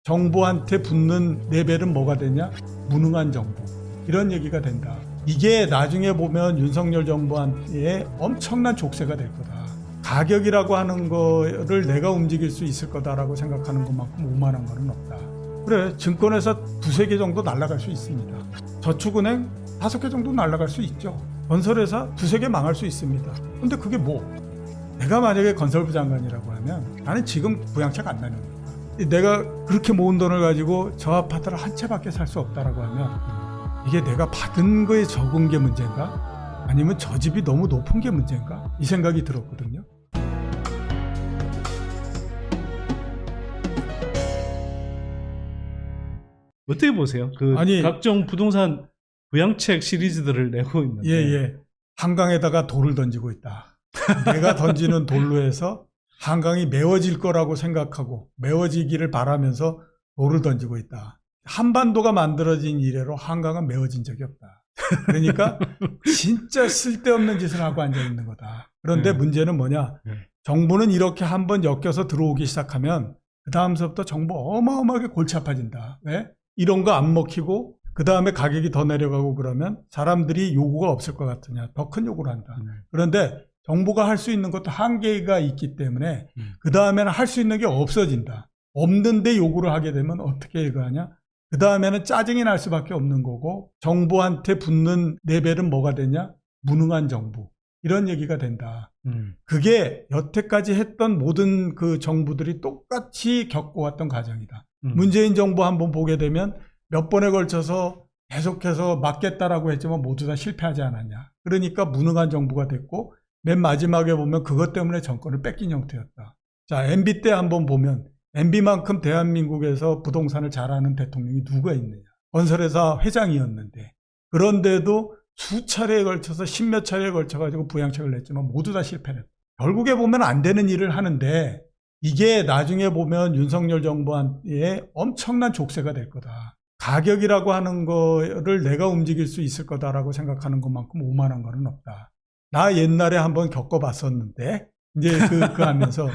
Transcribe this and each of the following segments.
정부한테 붙는 레벨은 뭐가 되냐? 무능한 정부. 이런 얘기가 된다. 이게 나중에 보면 윤석열 정부한테 엄청난 족쇄가 될 거다. 가격이라고 하는 거를 내가 움직일 수 있을 거다라고 생각하는 것만큼 오만한 거는 없다. 그래, 증권회사 두세 개 정도 날아갈 수 있습니다. 저축은행 5개 정도 날아갈 수 있죠. 건설회사 두세 개 망할 수 있습니다. 근데 그게 뭐? 내가 만약에 건설부 장관이라고 하면 나는 지금 부양책 안 내는 거야. 내가 그렇게 모은 돈을 가지고 저 아파트를 한 채밖에 살 수 없다라고 하면 이게 내가 받은 거에 적은 게 문제인가? 아니면 저 집이 너무 높은 게 문제인가? 이 생각이 들었거든요. 어떻게 보세요? 각종 부동산 부양책 시리즈들을 내고 있는데. 예. 한강에다가 돌을 던지고 있다. 내가 던지는 돌로 해서 한강이 메워질 거라고 생각하고 메워지기를 바라면서 돌을 던지고 있다. 한반도가 만들어진 이래로 한강은 메워진 적이 없다. 그러니까 진짜 쓸데없는 짓을 하고 앉아있는 거다. 그런데 문제는 뭐냐? 정부는 이렇게 한번 엮여서 들어오기 시작하면 그 다음서부터 정부 어마어마하게 골치 아파진다. 왜? 이런 거 안 먹히고 그 다음에 가격이 더 내려가고 그러면 사람들이 요구가 없을 것 같으냐. 더 큰 요구를 한다. 그런데 정부가 할 수 있는 것도 한계가 있기 때문에 그 다음에는 할 수 있는 게 없어진다. 없는데 요구를 하게 되면 어떻게 이거하냐? 그 다음에는 짜증이 날 수밖에 없는 거고 정부한테 붙는 레벨은 뭐가 되냐? 무능한 정부. 이런 얘기가 된다. 그게 여태까지 했던 모든 그 정부들이 똑같이 겪어왔던 과정이다. 문재인 정부 한번 보게 되면 몇 번에 걸쳐서 계속해서 막겠다라고 했지만 모두 다 실패하지 않았냐. 그러니까 무능한 정부가 됐고 맨 마지막에 보면 그것 때문에 정권을 뺏긴 형태였다. 자, MB 때 한번 보면 MB만큼 대한민국에서 부동산을 잘하는 대통령이 누가 있느냐. 건설회사 회장이었는데 그런데도 수차례에 걸쳐서 십몇 차례에 걸쳐가지고 부양책을 냈지만 모두 다 실패를 했다. 결국에 보면 안 되는 일을 하는데 이게 나중에 보면 윤석열 정부한테 엄청난 족쇄가 될 거다. 가격이라고 하는 거를 내가 움직일 수 있을 거다라고 생각하는 것만큼 오만한 거는 없다. 나 옛날에 한번 겪어봤었는데 이제 그 하면서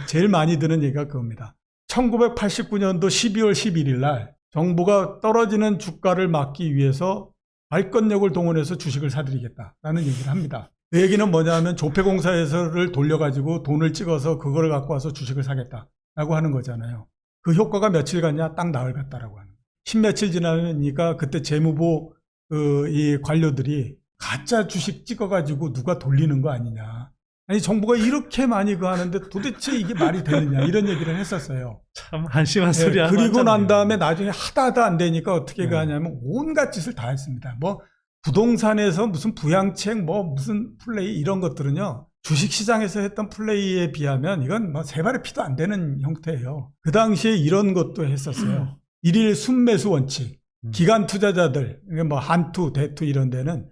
제일 많이 드는 얘기가 그겁니다. 1989년도 12월 11일 날 정부가 떨어지는 주가를 막기 위해서 발권력을 동원해서 주식을 사들이겠다라는 얘기를 합니다. 그 얘기는 뭐냐면 조폐공사에서를 돌려가지고 돈을 찍어서 그거를 갖고 와서 주식을 사겠다라고 하는 거잖아요. 그 효과가 며칠 갔냐? 딱 나흘 갔다라고 하는 거예요. 십며칠 지나니까 그때 재무부 이 관료들이 가짜 주식 찍어가지고 누가 돌리는 거 아니냐. 아니 정부가 이렇게 많이 그거 하는데 도대체 이게 말이 되느냐 이런 얘기를 했었어요. 참 한심한 소리 하고 그리고 난 앉았네요. 다음에 나중에 하다 안 되니까 어떻게 하냐면 온갖 짓을 다 했습니다. 뭐 부동산에서 무슨 부양책 뭐 무슨 플레이 이런 것들은요. 주식시장에서 했던 플레이에 비하면 이건 뭐 세 발의 피도 안 되는 형태예요. 그 당시에 이런 것도 했었어요. 일일 순매수 원칙. 기관 투자자들 뭐 한투, 대투 이런 데는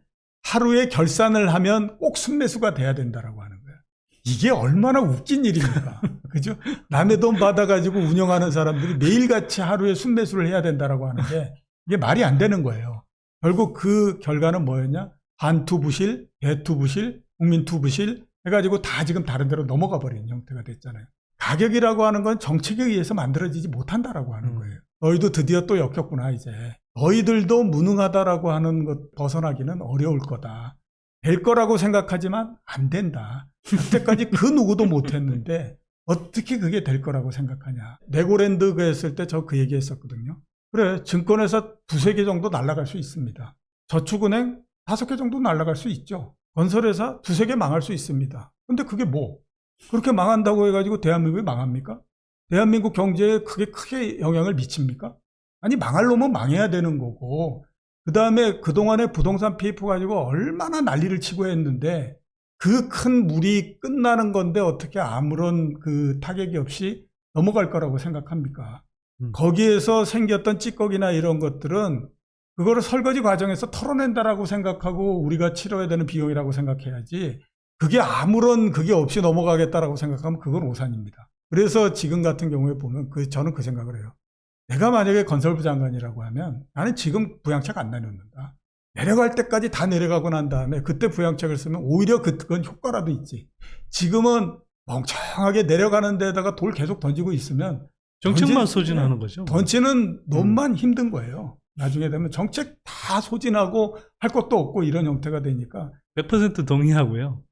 하루에 결산을 하면 꼭 순매수가 돼야 된다라고 하는 거예요. 이게 얼마나 웃긴 일입니까? 그죠? 남의 돈 받아가지고 운영하는 사람들이 매일같이 하루에 순매수를 해야 된다라고 하는 게 이게 말이 안 되는 거예요. 결국 그 결과는 뭐였냐? 한투부실, 대투부실, 국민투부실 해가지고 다 지금 다른 데로 넘어가 버린 형태가 됐잖아요. 가격이라고 하는 건 정책에 의해서 만들어지지 못한다라고 하는 거예요. 너희도 드디어 또 엮였구나 이제. 너희들도 무능하다라고 하는 것 벗어나기는 어려울 거다. 될 거라고 생각하지만 안 된다. 그때까지 그 누구도 못했는데 어떻게 그게 될 거라고 생각하냐. 레고랜드 그 했을 때 저 그 얘기 했었거든요. 그래, 증권회사 두세 개 정도 날아갈 수 있습니다. 저축은행 5개 정도 날아갈 수 있죠. 건설회사 두세 개 망할 수 있습니다. 근데 그게 뭐? 그렇게 망한다고 해가지고 대한민국이 망합니까? 대한민국 경제에 크게 영향을 미칩니까? 아니 망할 놈은 망해야 되는 거고 그 다음에 그동안에 부동산 PF 가지고 얼마나 난리를 치고 했는데 그 큰 물이 끝나는 건데 어떻게 아무런 그 타격이 없이 넘어갈 거라고 생각합니까? 거기에서 생겼던 찌꺼기나 이런 것들은 그거를 설거지 과정에서 털어낸다라고 생각하고 우리가 치러야 되는 비용이라고 생각해야지 그게 아무런 그게 없이 넘어가겠다라고 생각하면 그건 오산입니다. 그래서 지금 같은 경우에 보면 저는 그 생각을 해요. 내가 만약에 건설부 장관이라고 하면 나는 지금 부양책 안 내놓는다. 내려갈 때까지 다 내려가고 난 다음에 그때 부양책을 쓰면 오히려 그건 효과라도 있지. 지금은 멍청하게 내려가는 데다가 돌 계속 던지고 있으면 정책만 소진하는 거죠. 던지는 놈만 힘든 거예요. 나중에 되면 정책 다 소진하고 할 것도 없고 이런 형태가 되니까 100% 동의하고요.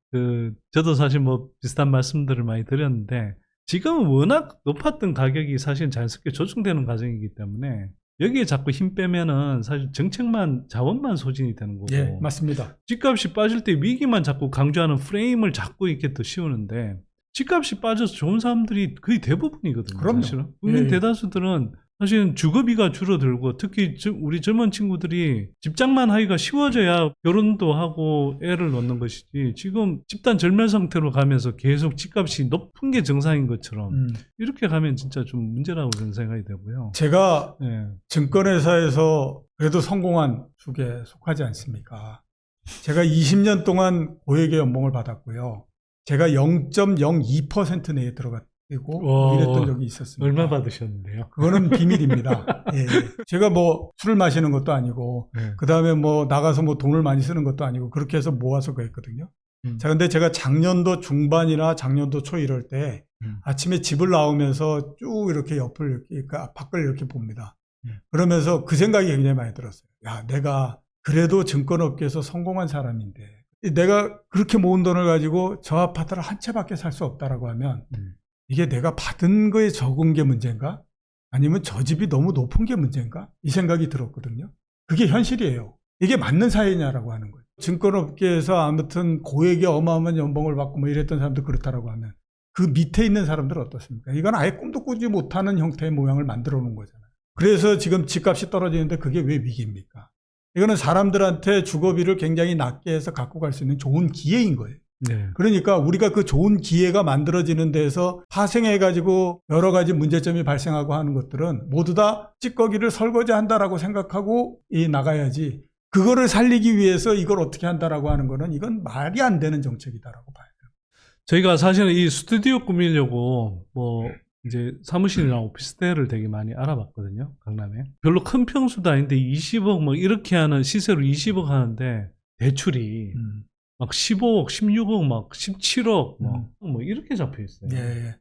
저도 사실 뭐 비슷한 말씀들을 많이 드렸는데 지금은 워낙 높았던 가격이 사실 자연스럽게 조정되는 과정이기 때문에 여기에 자꾸 힘 빼면은 사실 정책만 자원만 소진이 되는 거고. 예, 맞습니다. 집값이 빠질 때 위기만 자꾸 강조하는 프레임을 자꾸 이렇게 더 씌우는데 집값이 빠져서 좋은 사람들이 거의 대부분이거든요. 그럼요. 사실은. 국민 예. 대다수들은 사실은 주거비가 줄어들고 특히 우리 젊은 친구들이 집장만 하기가 쉬워져야 결혼도 하고 애를 낳는 것이지 지금 집단 절멸 상태로 가면서 계속 집값이 높은 게 정상인 것처럼 이렇게 가면 진짜 좀 문제라고 저는 생각이 되고요. 제가 예. 증권회사에서 그래도 성공한 축에 속하지 않습니까? 제가 20년 동안 고액의 연봉을 받았고요. 제가 0.02% 내에 들어갔고 이랬던 적이 있었습니다. 얼마 받으셨는데요? 그거는 비밀입니다. 예, 예. 제가 뭐 술을 마시는 것도 아니고 네. 그 다음에 뭐 나가서 뭐 돈을 많이 쓰는 것도 아니고 그렇게 해서 모아서 그랬거든요. 자, 근데 제가 작년도 중반이나 작년도 초 이럴 때 아침에 집을 나오면서 쭉 이렇게 옆을 이렇게 그러니까 밖을 이렇게 봅니다. 그러면서 그 생각이 굉장히 많이 들었어요. 야, 내가 그래도 증권업계에서 성공한 사람인데 내가 그렇게 모은 돈을 가지고 저 아파트를 한 채밖에 살 수 없다라고 하면 이게 내가 받은 거에 적은 게 문제인가? 아니면 저 집이 너무 높은 게 문제인가? 이 생각이 들었거든요. 그게 현실이에요. 이게 맞는 사회냐라고 하는 거예요. 증권업계에서 아무튼 고액의 어마어마한 연봉을 받고 뭐 이랬던 사람도 그렇다라고 하면 그 밑에 있는 사람들은 어떻습니까? 이건 아예 꿈도 꾸지 못하는 형태의 모양을 만들어 놓은 거잖아요. 그래서 지금 집값이 떨어지는데 그게 왜 위기입니까? 이거는 사람들한테 주거비를 굉장히 낮게 해서 갖고 갈 수 있는 좋은 기회인 거예요. 네. 그러니까 우리가 그 좋은 기회가 만들어지는 데에서 파생해가지고 여러 가지 문제점이 발생하고 하는 것들은 모두 다 찌꺼기를 설거지한다라고 생각하고 나가야지 그거를 살리기 위해서 이걸 어떻게 한다라고 하는 거는 이건 말이 안 되는 정책이다라고 봐요. 저희가 사실은 이 스튜디오 꾸미려고 뭐 이제 사무실이나 오피스텔을 되게 많이 알아봤거든요. 강남에. 별로 큰 평수도 아닌데 20억 뭐 이렇게 하는 시세로 20억 하는데 대출이 막 15억, 16억, 막 17억 뭐 이렇게 잡혀 있어요. 예.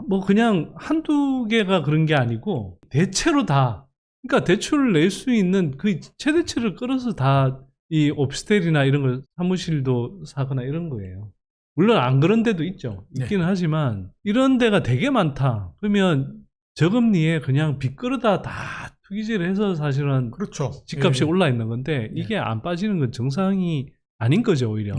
뭐 그냥 한두 개가 그런 게 아니고 대체로 다 그러니까 대출을 낼 수 있는 그 최대치를 끌어서 다 이 오피스텔이나 이런 걸 사무실도 사거나 이런 거예요. 물론 안 그런 데도 있죠. 있기는 하지만 이런 데가 되게 많다. 그러면 저금리에 그냥 빚 끌어다 다 투기질을 해서 사실은 그렇죠. 집값이 올라 있는 건데 이게 안 빠지는 건 정상이 아닌 거죠, 오히려.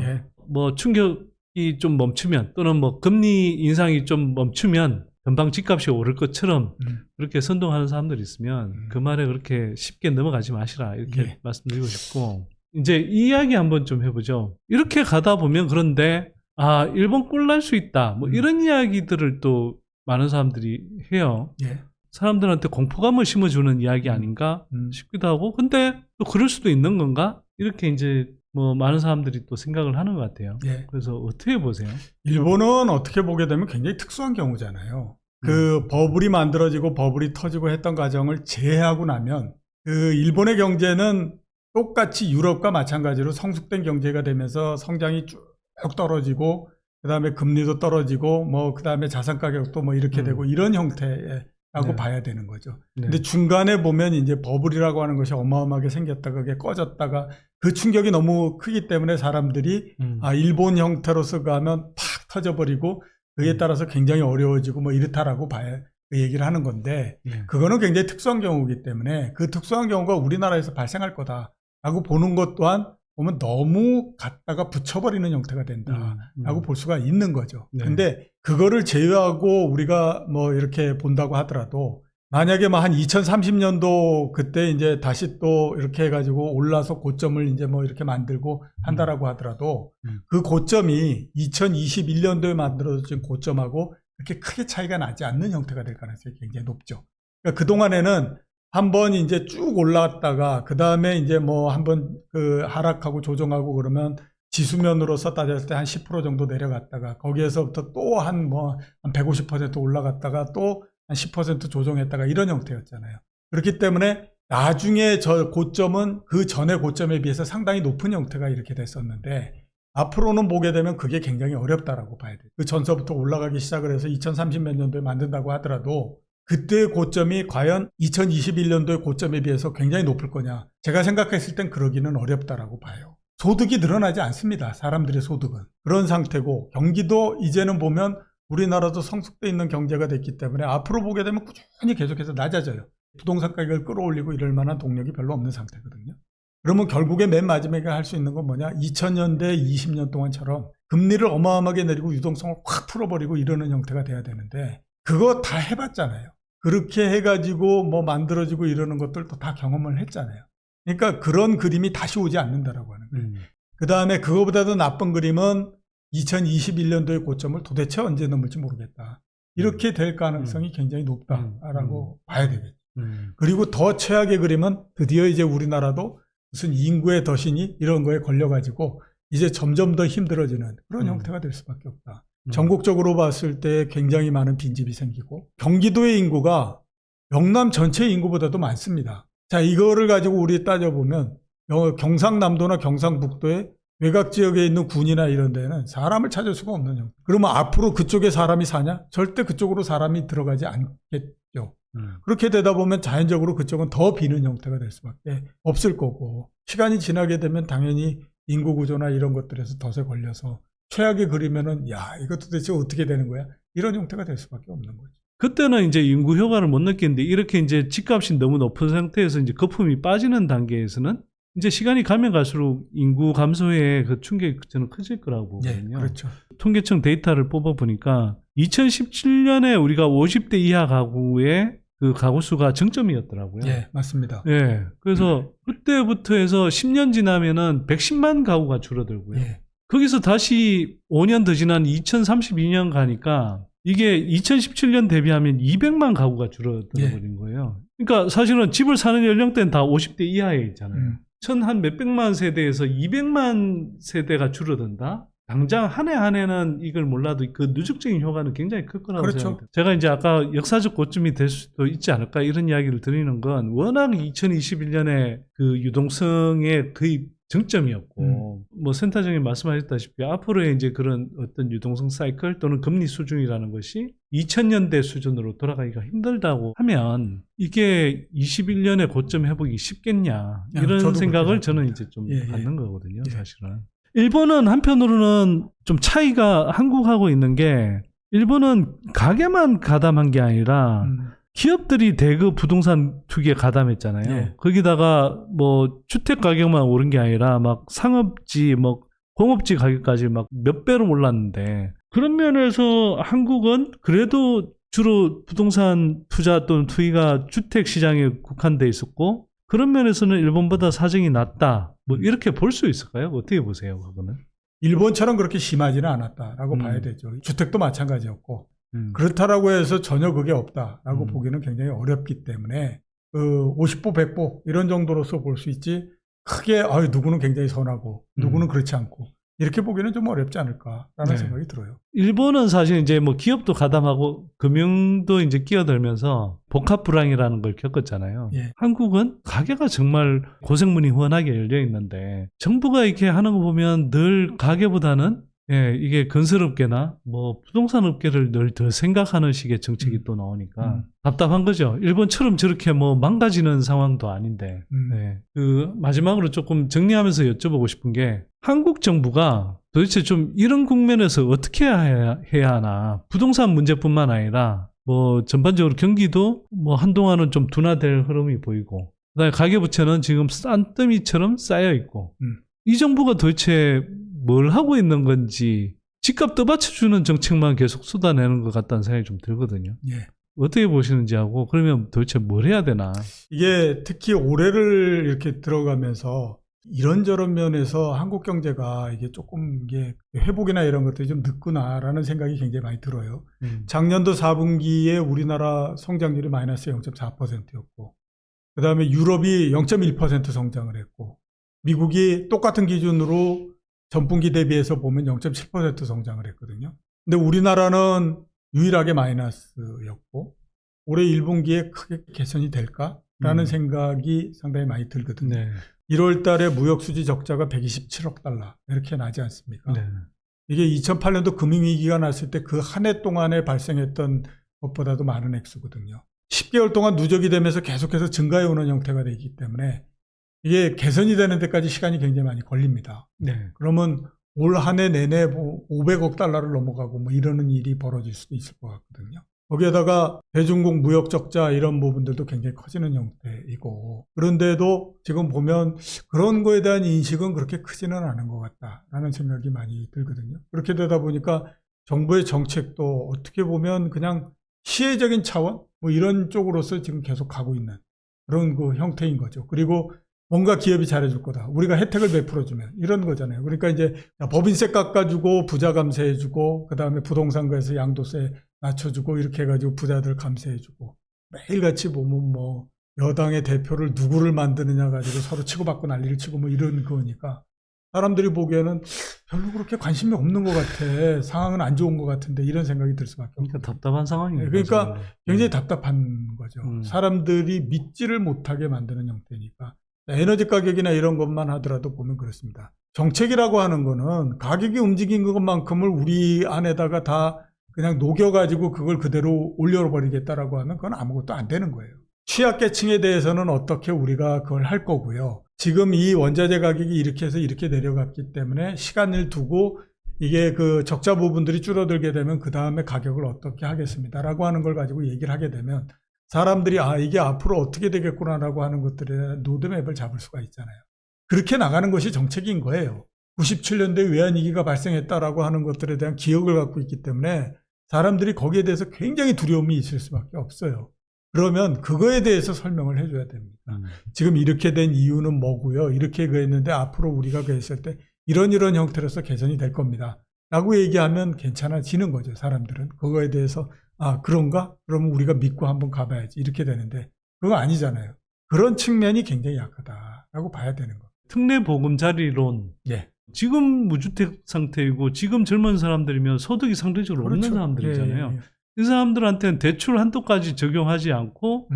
뭐 충격이 좀 멈추면 또는 뭐 금리 인상이 좀 멈추면 금방 집값이 오를 것처럼 그렇게 선동하는 사람들이 있으면 그 말에 그렇게 쉽게 넘어가지 마시라 이렇게 말씀드리고 싶고 이제 이 이야기 한번 좀 해보죠. 이렇게 가다 보면 그런데 일본 꼴 날 수 있다 뭐 이런 이야기들을 또 많은 사람들이 해요. 사람들한테 공포감을 심어주는 이야기 아닌가 싶기도 하고 근데 또 그럴 수도 있는 건가? 이렇게 이제 뭐 많은 사람들이 또 생각을 하는 것 같아요. 그래서 어떻게 보세요? 일본은 어떻게 보게 되면 굉장히 특수한 경우잖아요. 그 버블이 만들어지고 버블이 터지고 했던 과정을 제외하고 나면 그 일본의 경제는 똑같이 유럽과 마찬가지로 성숙된 경제가 되면서 성장이 쭉 떨어지고 그다음에 금리도 떨어지고 뭐 그다음에 자산 가격도 뭐 이렇게 되고 이런 형태라고 봐야 되는 거죠. 근데 중간에 보면 이제 버블이라고 하는 것이 어마어마하게 생겼다가 그게 꺼졌다가 그 충격이 너무 크기 때문에 사람들이 일본 형태로서 가면 팍 터져버리고 그에 따라서 굉장히 어려워지고 뭐 이렇다라고 봐야 그 얘기를 하는 건데 그거는 굉장히 특수한 경우이기 때문에 그 특수한 경우가 우리나라에서 발생할 거다라고 보는 것 또한 보면 너무 갖다가 붙여버리는 형태가 된다라고 볼 수가 있는 거죠. 근데 그거를 제외하고 우리가 뭐 이렇게 본다고 하더라도 만약에 뭐 한 2030년도 그때 이제 다시 또 이렇게 해가지고 올라서 고점을 이제 뭐 이렇게 만들고 한다라고 하더라도 그 고점이 2021년도에 만들어진 고점하고 그렇게 크게 차이가 나지 않는 형태가 될 가능성이 굉장히 높죠. 그러니까 그동안에는 한번 이제 쭉 올라갔다가 그 다음에 이제 뭐 한번 그 하락하고 조정하고 그러면 지수면으로서 따졌을 때 한 10% 정도 내려갔다가 거기에서부터 또 한 150% 올라갔다가 또 한 10% 조정했다가 이런 형태였잖아요. 그렇기 때문에 나중에 저 고점은 그 전의 고점에 비해서 상당히 높은 형태가 이렇게 됐었는데 앞으로는 보게 되면 그게 굉장히 어렵다라고 봐야 돼요. 그 전서부터 올라가기 시작을 해서 2030 몇 년도에 만든다고 하더라도 그때의 고점이 과연 2021년도의 고점에 비해서 굉장히 높을 거냐. 제가 생각했을 땐 그러기는 어렵다라고 봐요. 소득이 늘어나지 않습니다. 사람들의 소득은. 그런 상태고 경기도 이제는 보면 우리나라도 성숙돼 있는 경제가 됐기 때문에 앞으로 보게 되면 꾸준히 계속해서 낮아져요. 부동산 가격을 끌어올리고 이럴 만한 동력이 별로 없는 상태거든요. 그러면 결국에 맨 마지막에 할 수 있는 건 뭐냐? 2000년대 20년 동안처럼 금리를 어마어마하게 내리고 유동성을 확 풀어버리고 이러는 형태가 돼야 되는데 그거 다 해봤잖아요. 그렇게 해가지고 뭐 만들어지고 이러는 것들도 다 경험을 했잖아요. 그러니까 그런 그림이 다시 오지 않는다라고 하는 거예요. 그 다음에 그거보다도 나쁜 그림은 2021년도의 고점을 도대체 언제 넘을지 모르겠다. 이렇게 될 가능성이 굉장히 높다라고 봐야 되겠죠. 그리고 더 최악의 그림은 드디어 이제 우리나라도 무슨 인구의 덫이니 이런 거에 걸려가지고 이제 점점 더 힘들어지는 그런 형태가 될 수밖에 없다. 전국적으로 봤을 때 굉장히 많은 빈집이 생기고 경기도의 인구가 영남 전체 인구보다도 많습니다. 자, 이거를 가지고 우리 따져보면 경상남도나 경상북도의 외곽 지역에 있는 군이나 이런 데는 사람을 찾을 수가 없는 형태. 그러면 앞으로 그쪽에 사람이 사냐? 절대 그쪽으로 사람이 들어가지 않겠죠. 그렇게 되다 보면 자연적으로 그쪽은 더 비는 형태가 될 수밖에 없을 거고 시간이 지나게 되면 당연히 인구 구조나 이런 것들에서 덫에 걸려서 최악의 그리면은 야 이거 도대체 어떻게 되는 거야? 이런 형태가 될 수밖에 없는 거죠. 그때는 이제 인구 효과를 못 느끼는데 이렇게 이제 집값이 너무 높은 상태에서 이제 거품이 빠지는 단계에서는 이제 시간이 가면 갈수록 인구 감소의 그 충격이 저는 커질 거라고 보거든요. 네, 그렇죠. 통계청 데이터를 뽑아보니까 2017년에 우리가 50대 이하 가구의 그 가구 수가 정점이었더라고요. 예, 맞습니다. 예. 그래서 그때부터 해서 10년 지나면은 110만 가구가 줄어들고요. 예. 거기서 다시 5년 더 지난 2032년 가니까 이게 2017년 대비하면 200만 가구가 줄어들어버린 거예요. 그러니까 사실은 집을 사는 연령대는 다 50대 이하에 있잖아요. 한 몇백만 세대에서 200만 세대가 줄어든다? 당장 한 해 한 해는 이걸 몰라도 그 누적적인 효과는 굉장히 클 거라고 그렇죠. 생각합니다. 제가 이제 아까 역사적 고점이 될 수도 있지 않을까 이런 이야기를 드리는 건 워낙 2021년에 그 유동성의 거의 정점이었고 뭐 센터장님 말씀하셨다시피 앞으로의 이제 그런 어떤 유동성 사이클 또는 금리 수준이라는 것이 2000년대 수준으로 돌아가기가 힘들다고 하면 이게 21년에 고점 회복이 쉽겠냐 이런 생각을 저는 이제 좀 갖는 거거든요. 사실은. 일본은 한편으로는 좀 차이가 한국하고 있는 게 일본은 가게만 가담한 게 아니라 기업들이 대거 부동산 투기에 가담했잖아요. 예. 거기다가 뭐 주택 가격만 오른 게 아니라 막 상업지, 뭐 공업지 가격까지 막 몇 배로 올랐는데 그런 면에서 한국은 그래도 주로 부동산 투자 또는 투기가 주택 시장에 국한돼 있었고 그런 면에서는 일본보다 사정이 낫다. 뭐 이렇게 볼 수 있을까요? 어떻게 보세요, 그거는? 일본처럼 그렇게 심하지는 않았다라고 봐야 되죠. 주택도 마찬가지였고 그렇다라고 해서 전혀 그게 없다라고 보기는 굉장히 어렵기 때문에 50보 100보 이런 정도로서 볼 수 있지 크게 누구는 굉장히 선하고 누구는 그렇지 않고 이렇게 보기는 좀 어렵지 않을까라는 생각이 들어요. 일본은 사실 이제 뭐 기업도 가담하고 금융도 이제 끼어들면서 복합 불황이라는 걸 겪었잖아요. 예. 한국은 가게가 정말 고생문이 훤하게 열려 있는데 정부가 이렇게 하는 거 보면 늘 가게보다는 이게 건설업계나 뭐 부동산 업계를 늘 더 생각하는 식의 정책이 또 나오니까 답답한 거죠. 일본처럼 저렇게 뭐 망가지는 상황도 아닌데. 그 마지막으로 조금 정리하면서 여쭤보고 싶은 게 한국 정부가 도대체 좀 이런 국면에서 어떻게 해야 하나. 부동산 문제뿐만 아니라 뭐 전반적으로 경기도 뭐 한동안은 좀 둔화될 흐름이 보이고 그다음에 가계부채는 지금 싼더미처럼 쌓여 있고 이 정부가 도대체 뭘 하고 있는 건지 집값 떠받쳐주는 정책만 계속 쏟아내는 것 같다는 생각이 좀 들거든요. 예. 어떻게 보시는지 하고 그러면 도대체 뭘 해야 되나. 이게 특히 올해를 이렇게 들어가면서 이런저런 면에서 한국 경제가 이게 조금 이게 회복이나 이런 것들이 좀 늦구나라는 생각이 굉장히 많이 들어요. 작년도 4분기에 우리나라 성장률이 마이너스 0.4%였고 그 다음에 유럽이 0.1% 성장을 했고 미국이 똑같은 기준으로 전분기 대비해서 보면 0.7% 성장을 했거든요. 근데 우리나라는 유일하게 마이너스였고 올해 1분기에 크게 개선이 될까라는 생각이 상당히 많이 들거든요. 1월 달에 무역수지 적자가 127억 달러 이렇게 나지 않습니까? 이게 2008년도 금융위기가 났을 때 그 한 해 동안에 발생했던 것보다도 많은 액수거든요. 10개월 동안 누적이 되면서 계속해서 증가해 오는 형태가 되기 때문에 이게 개선이 되는 데까지 시간이 굉장히 많이 걸립니다. 네. 그러면 올 한 해 내내 뭐 500억 달러를 넘어가고 뭐 이러는 일이 벌어질 수도 있을 것 같거든요. 거기에다가 대중국 무역 적자 이런 부분들도 굉장히 커지는 형태이고, 그런데도 지금 보면 그런 거에 대한 인식은 그렇게 크지는 않은 것 같다라는 생각이 많이 들거든요. 그렇게 되다 보니까 정부의 정책도 어떻게 보면 그냥 시혜적인 차원 뭐 이런 쪽으로서 지금 계속 가고 있는 그런 그 형태인 거죠. 그리고 뭔가 기업이 잘해줄 거다, 우리가 혜택을 베풀어주면, 이런 거잖아요. 그러니까 이제 법인세 깎아주고 부자 감세해주고, 그 다음에 부동산거에서 양도세 낮춰주고, 이렇게 해가지고 부자들 감세해주고, 매일같이 보면 뭐 여당의 대표를 누구를 만드느냐 가지고 서로 치고받고 난리를 치고 뭐 이런 거니까 사람들이 보기에는 별로 그렇게 관심이 없는 것 같아, 상황은 안 좋은 것 같은데, 이런 생각이 들 수밖에 없어요. 그러니까 답답한 상황이에요. 그러니까 굉장히 답답한 거죠. 사람들이 믿지를 못하게 만드는 형태니까. 에너지 가격이나 이런 것만 하더라도 보면 그렇습니다. 정책이라고 하는 거는 가격이 움직인 것만큼을 우리 안에다가 다 그냥 녹여가지고 그걸 그대로 올려버리겠다라고 하면 그건 아무것도 안 되는 거예요. 취약계층에 대해서는 어떻게 우리가 그걸 할 거고요. 지금 이 원자재 가격이 이렇게 해서 이렇게 내려갔기 때문에 시간을 두고 이게 그 적자 부분들이 줄어들게 되면 그 다음에 가격을 어떻게 하겠습니다라고 하는 걸 가지고 얘기를 하게 되면 사람들이 이게 앞으로 어떻게 되겠구나라고 하는 것들에 대한 로드맵을 잡을 수가 있잖아요. 그렇게 나가는 것이 정책인 거예요. 97년도에 외환위기가 발생했다라고 하는 것들에 대한 기억을 갖고 있기 때문에 사람들이 거기에 대해서 굉장히 두려움이 있을 수밖에 없어요. 그러면 그거에 대해서 설명을 해줘야 됩니다. 지금 이렇게 된 이유는 뭐고요, 이렇게 그랬는데 앞으로 우리가 그랬을 때 이런 형태로서 개선이 될 겁니다 라고 얘기하면 괜찮아지는 거죠. 사람들은 그거에 대해서 그런가? 그러면 우리가 믿고 한번 가봐야지, 이렇게 되는데 그거 아니잖아요. 그런 측면이 굉장히 약하다라고 봐야 되는 거. 특례 보금자리론. 예. 지금 무주택 상태이고 지금 젊은 사람들이면 소득이 상대적으로 그렇죠. 없는 사람들이잖아요. 예. 이 사람들한테는 대출 한도까지 적용하지 않고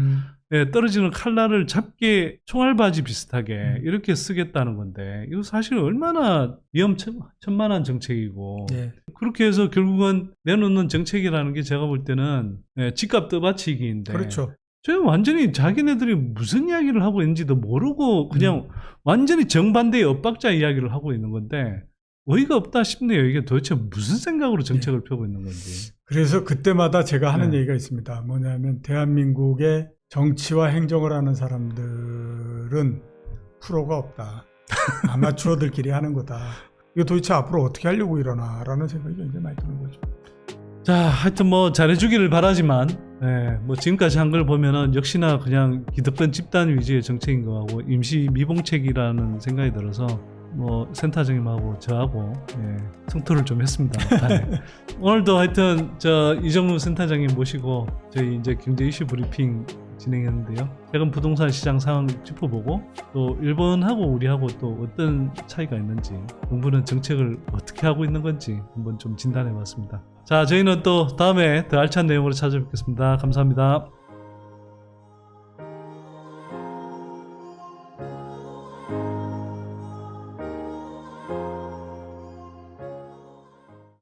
떨어지는 칼날을 잡게 총알바지 비슷하게 이렇게 쓰겠다는 건데, 이거 사실 얼마나 위험천만한 정책이고, 예. 그렇게 해서 결국은 내놓는 정책이라는 게 제가 볼 때는 집값 떠받치기인데, 그렇죠. 저는 완전히 자기네들이 무슨 이야기를 하고 있는지도 모르고 그냥 완전히 정반대의 엇박자 이야기를 하고 있는 건데 어이가 없다 싶네요. 이게 도대체 무슨 생각으로 정책을 펴고 있는 건지. 그래서 그때마다 제가 하는 얘기가 있습니다. 뭐냐면 대한민국의 정치와 행정을 하는 사람들은 프로가 없다. 아마추어들끼리 하는 거다. 이거 도대체 앞으로 어떻게 하려고 이러나라는 생각이 굉장히 많이 드는 거죠. 자, 하여튼 뭐 잘해주기를 바라지만, 뭐 지금까지 한 걸 보면은 역시나 그냥 기득권 집단 위주의 정책인 거 하고 임시 미봉책이라는 생각이 들어서 뭐 센터장님하고 저하고 성토를 좀 했습니다. 오늘도 하여튼 이정우 센터장님 모시고 저희 이제 경제 이슈 브리핑 진행했는데요. 최근 부동산 시장 상황 짚어보고 또 일본하고 우리하고 또 어떤 차이가 있는지, 정부는 정책을 어떻게 하고 있는 건지 한번 좀 진단해 봤습니다. 자, 저희는 또 다음에 더 알찬 내용으로 찾아뵙겠습니다. 감사합니다.